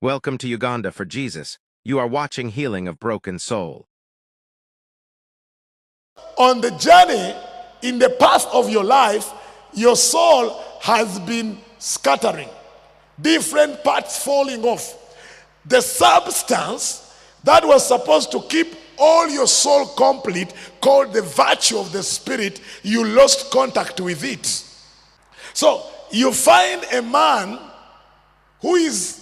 Welcome to Uganda for Jesus. You are watching Healing of Broken Soul. On the journey, in the path of your life, your soul has been scattering. Different parts falling off. The substance that was supposed to keep all your soul complete, called the virtue of the Spirit, you lost contact with it. So you find a man who is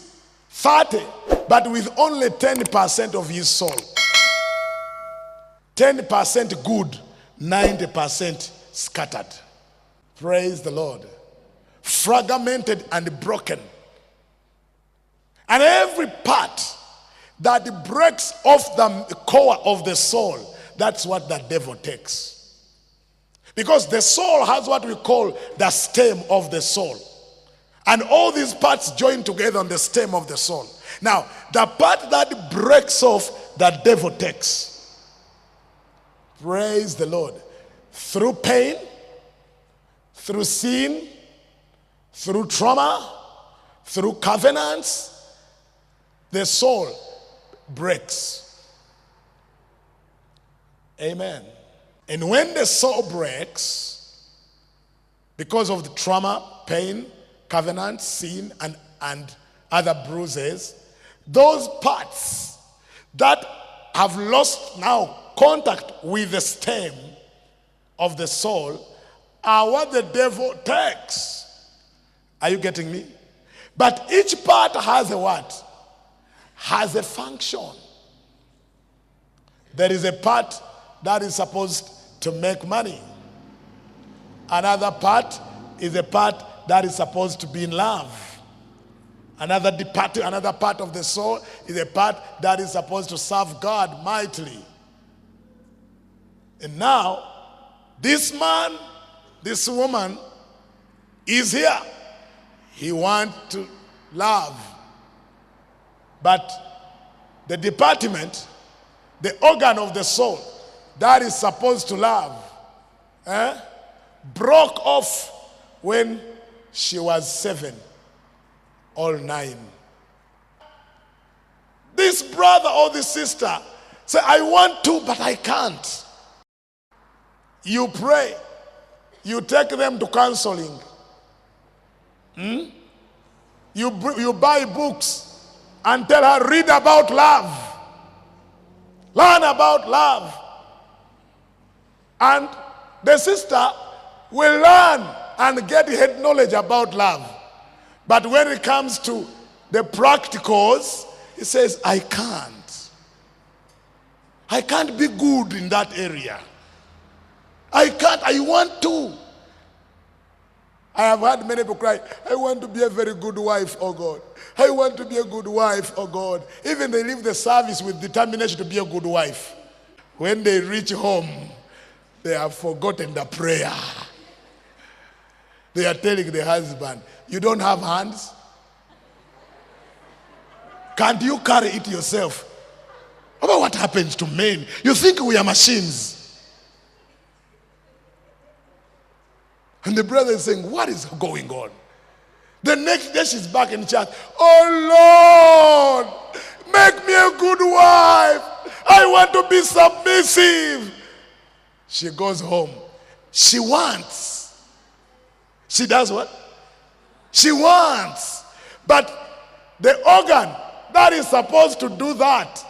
30, but with only 10% of his soul. 10% good, 90% scattered. Praise the Lord. Fragmented and broken. And every part that breaks off the core of the soul, that's what the devil takes. Because the soul has what we call the stem of the soul. And all these parts join together on the stem of the soul. Now, the part that breaks off, the devil takes. Praise the Lord. Through pain, through sin, through trauma, through covenants, the soul breaks. Amen. And when the soul breaks, because of the trauma, pain, covenant, sin, and other bruises, those parts that have lost now contact with the stem of the soul are what the devil takes. Are you getting me? But each part has a what? Has a function. There is a part that is supposed to make money. Another part is a part that is supposed to be in love. Another part of the soul is a part that is supposed to serve God mightily. And now, this man, this woman is here. He wants to love. But the department, the organ of the soul that is supposed to love, broke off when she was 7 or 9. This brother or this sister say, I want to, but I can't. You pray. You take them to counseling. You buy books and tell her, read about love. Learn about love. And the sister will learn and get head knowledge about love. But when it comes to the practicals, he says, I can't. I can't be good in that area. I can't, I want to. I have heard many people cry, I want to be a very good wife, oh God. I want to be a good wife, oh God. Even they leave the service with determination to be a good wife. When they reach home, they have forgotten the prayer. They are telling the husband, you don't have hands? Can't you carry it yourself? About what happens to men? You think we are machines? And the brother is saying, what is going on? The next day she's back in church. Oh Lord, make me a good wife. I want to be submissive. She goes home. She wants. She does what? She wants. But the organ that is supposed to do that,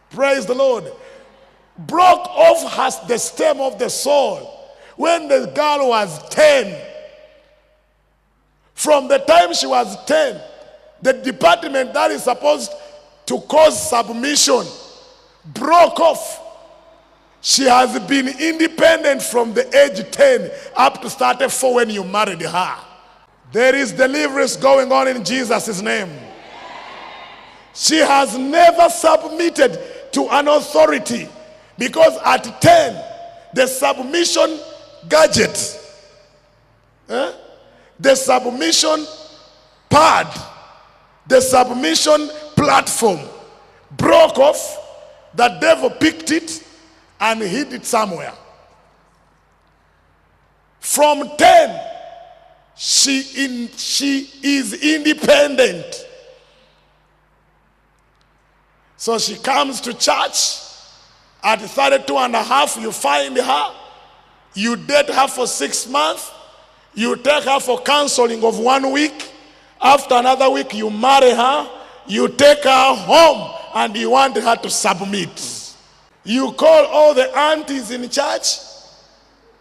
praise the Lord, broke off the stem of the soul when the girl was 10. From the time she was 10, the department that is supposed to cause submission broke off. She has been independent from the age 10 up to 34 when you married her. There is deliverance going on in Jesus' name. She has never submitted to an authority because at 10, the submission gadget, the submission pad, the submission platform broke off. The devil picked it and hid it somewhere. From 10, she is independent. So she comes to church. At 32 and a half, you find her. You date her for 6 months. You take her for counseling of 1 week. After another week, you marry her. You take her home and you want her to submit. You call all the aunties in church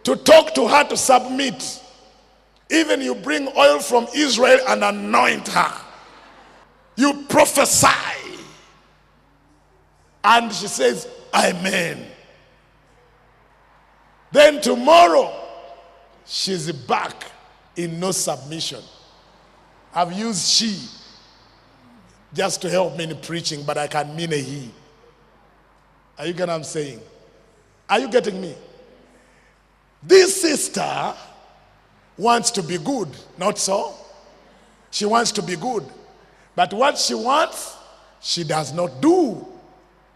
to talk to her to submit. Even you bring oil from Israel and anoint her. You prophesy. And she says, Amen. Then tomorrow, she's back in no submission. I've used she just to help me in preaching, but I can mean a he. Are you getting what I'm saying? Are you getting me? This sister wants to be good, not so? She wants to be good. But what she wants, she does not do.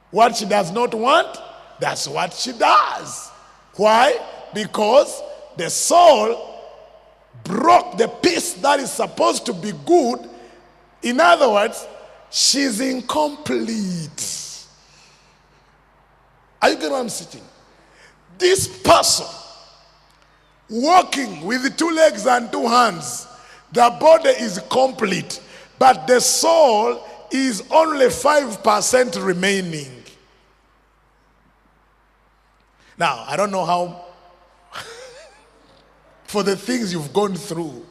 What she does not want, that's what she does. Why? Because the soul broke the piece that is supposed to be good. In other words, she's incomplete. Are you getting what I'm saying? This person walking with 2 legs and 2 hands, the body is complete, but the soul is only 5% remaining. Now, I don't know how, for the things you've gone through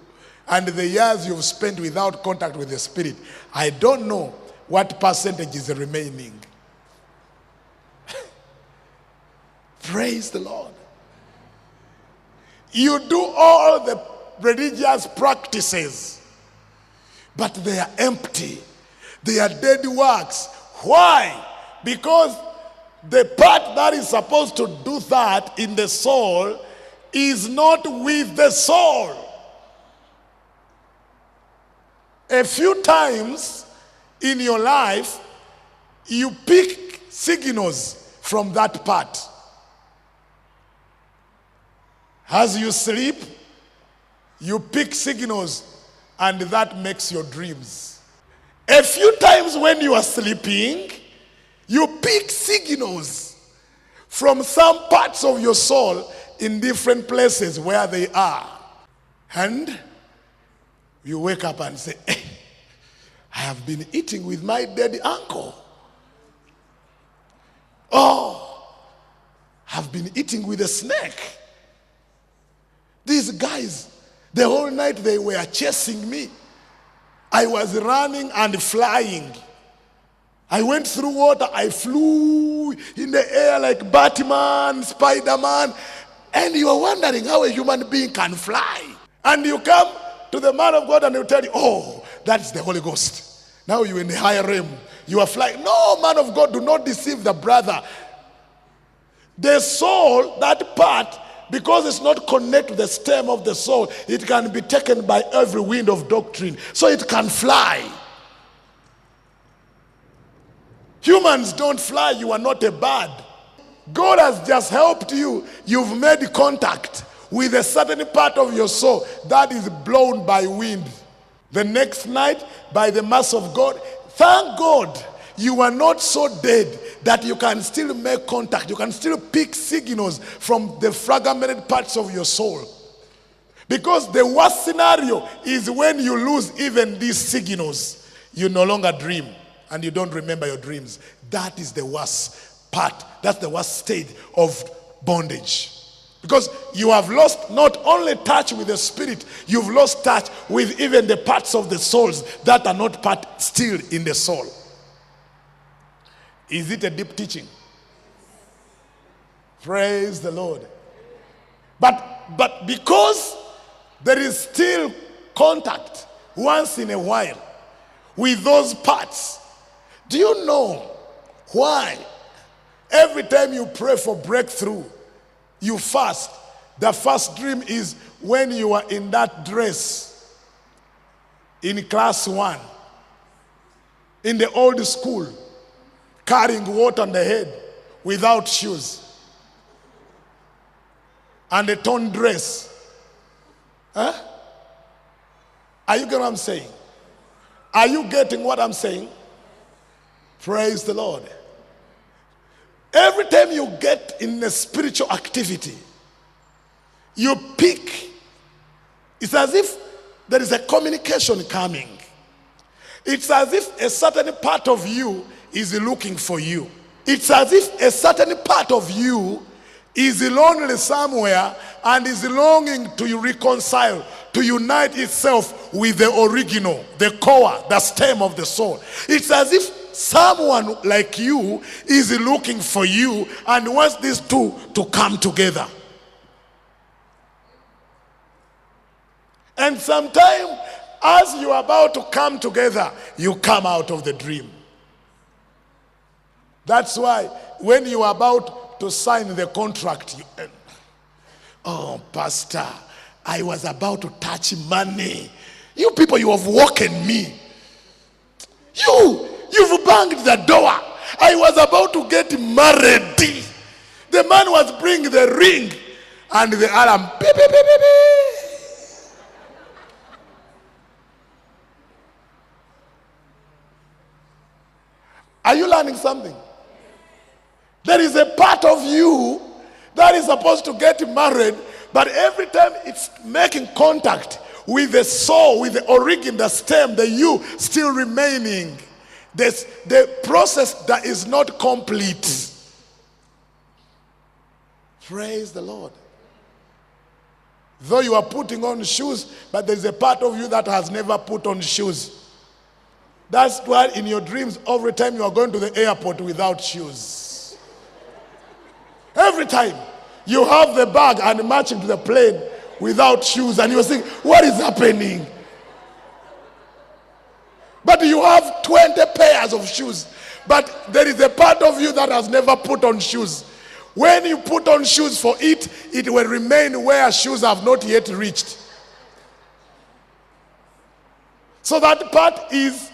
and the years you've spent without contact with the Spirit, I don't know what percentage is remaining. Praise the Lord. You do all the religious practices, but they are empty. They are dead works. Why? Because the part that is supposed to do that in the soul is not with the soul. A few times in your life, you pick signals from that part. As you sleep, you pick signals, and that makes your dreams. A few times when you are sleeping, you pick signals from some parts of your soul in different places where they are. And you wake up and say, hey, I have been eating with my dead uncle. Oh, I've been eating with a snake. These guys, the whole night they were chasing me. I was running and flying. I went through water. I flew in the air like Batman, Spider-Man. And you are wondering how a human being can fly. And you come to the man of God and he'll tell you, oh, that's the Holy Ghost. Now you're in the higher realm. You are flying. No, man of God, do not deceive the brother. The soul, that part, because it's not connected to the stem of the soul, it can be taken by every wind of doctrine. So it can fly. Humans don't fly. You are not a bird. God has just helped you. You've made contact with a certain part of your soul that is blown by wind. The next night, by the mercy of God, thank God you are not so dead that you can still make contact. You can still pick signals from the fragmented parts of your soul. Because the worst scenario is when you lose even these signals. You no longer dream and you don't remember your dreams. That is the worst part. That's the worst state of bondage. Because you have lost not only touch with the spirit, you've lost touch with even the parts of the souls that are not part still in the soul. Is it a deep teaching? Praise the Lord. But because there is still contact once in a while with those parts, do you know why every time you pray for breakthrough, you fast? The first dream is when you are in that dress in class 1, in the old school, carrying water on the head without shoes and a torn dress. Huh? Are you getting what I'm saying? Are you getting what I'm saying? Praise the Lord. Every time you get in a spiritual activity, you pick. It's as if there is a communication coming. It's as if a certain part of you is looking for you. It's as if a certain part of you is lonely somewhere and is longing to reconcile, to unite itself with the original, the core, the stem of the soul. It's as if someone like you is looking for you and wants these two to come together. And sometimes, as you are about to come together, you come out of the dream. That's why when you are about to sign the contract, oh, Pastor, I was about to touch money. You people, you have woken me. You've banged the door. I was about to get married. The man was bringing the ring and the alarm. Beep, beep, beep, beep, beep. Are you learning something? There is a part of you that is supposed to get married, but every time it's making contact with the soul, with the origin, the stem, the you still remaining. The process that is not complete. Praise the Lord. Though you are putting on shoes, but there's a part of you that has never put on shoes. That's why in your dreams, every time you are going to the airport without shoes. Every time you have the bag and marching to the plane without shoes, and you're saying, what is happening? But you have 20 pairs of shoes. But there is a part of you that has never put on shoes. When you put on shoes for it, it will remain where shoes have not yet reached. So that part is,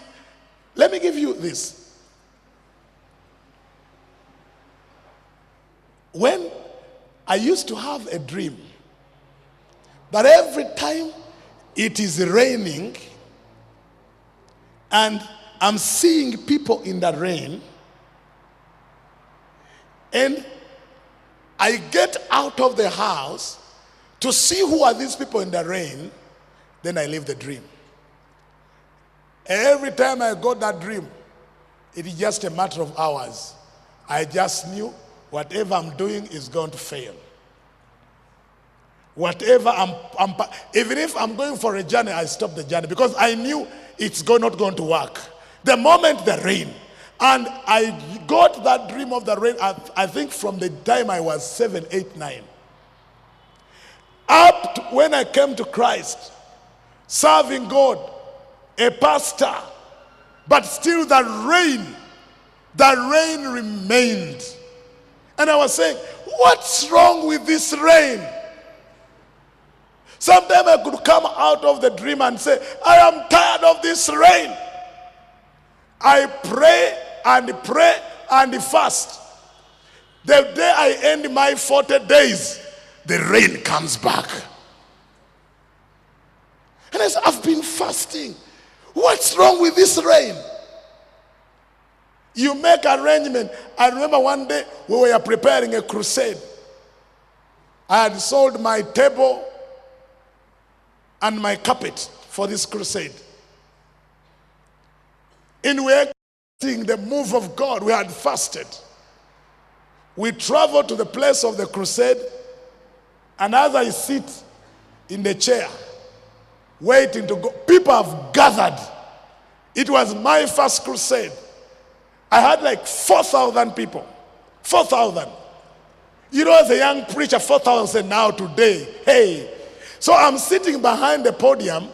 let me give you this. When I used to have a dream that every time it is raining and I'm seeing people in the rain, and I get out of the house to see who are these people in the rain, then I leave the dream. Every time I got that dream, it is just a matter of hours. I just knew whatever I'm doing is going to fail. Whatever even if I'm going for a journey, I stop the journey because I knew it's not going to work. The moment the rain, and I got that dream of the rain, I think from the time I was 7, 8, 9. Up to when I came to Christ, serving God, a pastor, but still the rain remained. And I was saying, what's wrong with this rain? Sometimes I could come out of the dream and say, I am tired of this rain. I pray and fast. The day I end my 40 days, the rain comes back. And I said, I've been fasting. What's wrong with this rain? You make arrangement. I remember one day we were preparing a crusade. I had sold my table and my carpet for this crusade. And we were seeing the move of God. We had fasted. We traveled to the place of the crusade, and as I sit in the chair, waiting to go, people have gathered. It was my first crusade. I had like 4,000 people. 4,000. You know, as a young preacher, 4,000 said, now today, hey. So I'm sitting behind the podium,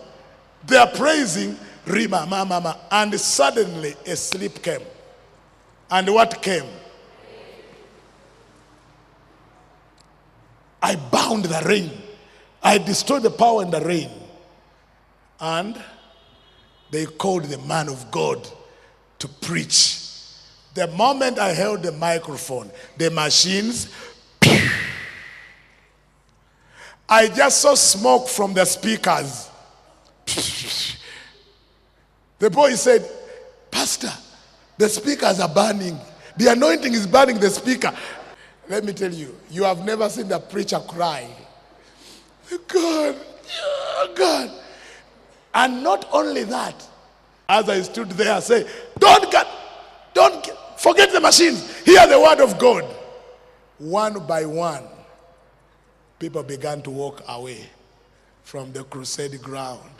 they are praising, Rima, mama, and suddenly a sleep came. And what came? I bound the rain. I destroyed the power in the rain. And they called the man of God to preach. The moment I held the microphone, the machines, I just saw smoke from the speakers. The boy said, Pastor, The speakers are burning. The anointing is burning the speaker. Let me tell you, you have never seen the preacher cry. God, God. And not only that, as I stood there, I say, forget the machines. Hear the word of God. One by one, people began to walk away from the crusade ground.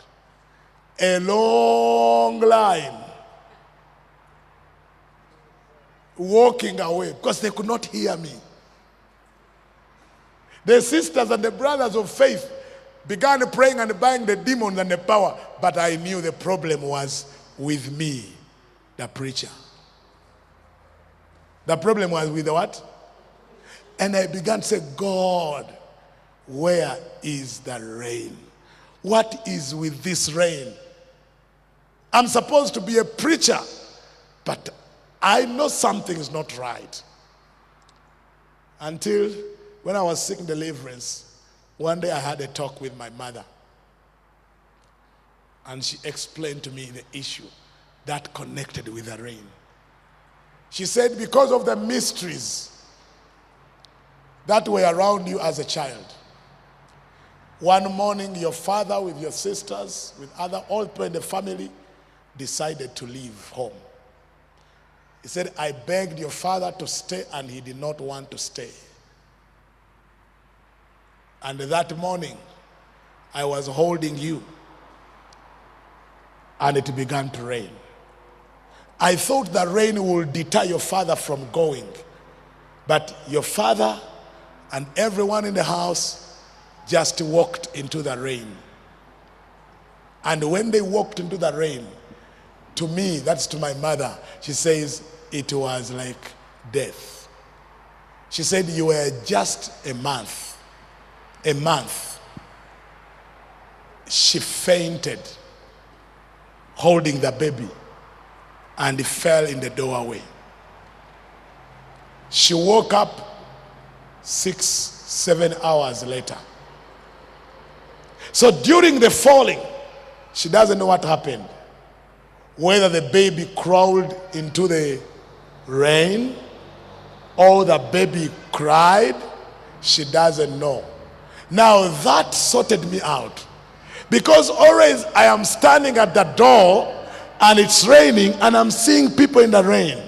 A long line. Walking away because they could not hear me. The sisters and the brothers of faith began praying and buying the demons and the power, but I knew the problem was with me, the preacher. The problem was with the what? And I began to say, God, where is the rain? What is with this rain? I'm supposed to be a preacher, but I know something is not right. Until when I was seeking deliverance, one day I had a talk with my mother. And she explained to me the issue that connected with the rain. She said, because of the mysteries that were around you as a child, one morning your father with your sisters, with other old people in the family, decided to leave home. He said, I begged your father to stay and he did not want to stay. And that morning, I was holding you and it began to rain. I thought the rain would deter your father from going. But your father and everyone in the house just walked into the rain. And when they walked into the rain, to me, that's to my mother, she says, it was like death. She said, you were just a month. A month. She fainted, holding the baby, and fell in the doorway. She woke up 6-7 hours later. So during the falling, she doesn't know what happened. Whether the baby crawled into the rain or the baby cried, she doesn't know. Now that sorted me out. Because always I am standing at the door and it's raining and I'm seeing people in the rain.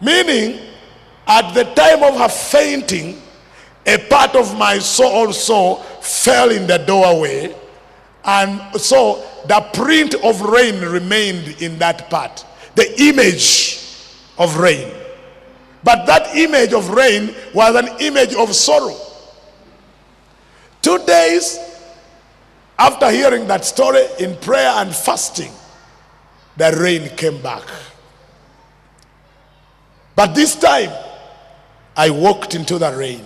Meaning, at the time of her fainting, a part of my soul also fell in the doorway. And so the print of rain remained in that part. The image of rain. But that image of rain was an image of sorrow. 2 days after hearing that story, in prayer and fasting, the rain came back. But this time, I walked into the rain.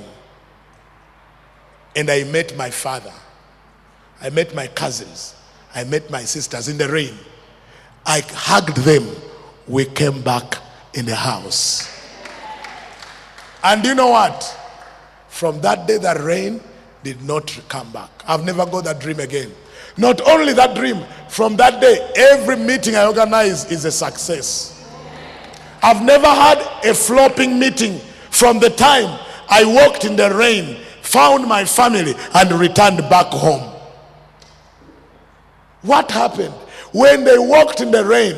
And I met my father. I met my cousins. I met my sisters in the rain. I hugged them. We came back in the house. And you know what? From that day, the rain did not come back. I've never got that dream again. Not only that dream, from that day, every meeting I organize is a success. I've never had a flopping meeting from the time I walked in the rain, found my family, and returned back home. What happened? When they walked in the rain,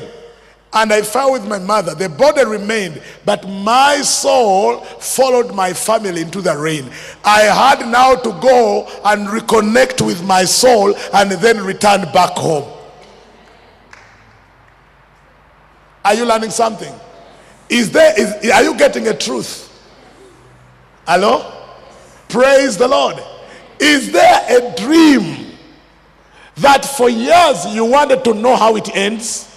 and I fell with my mother, the body remained, but my soul followed my family into the rain. I had now to go and reconnect with my soul and then return back home. Are you learning something? Are you getting a truth? Hello? Praise the Lord. Is there a dream that for years you wanted to know how it ends?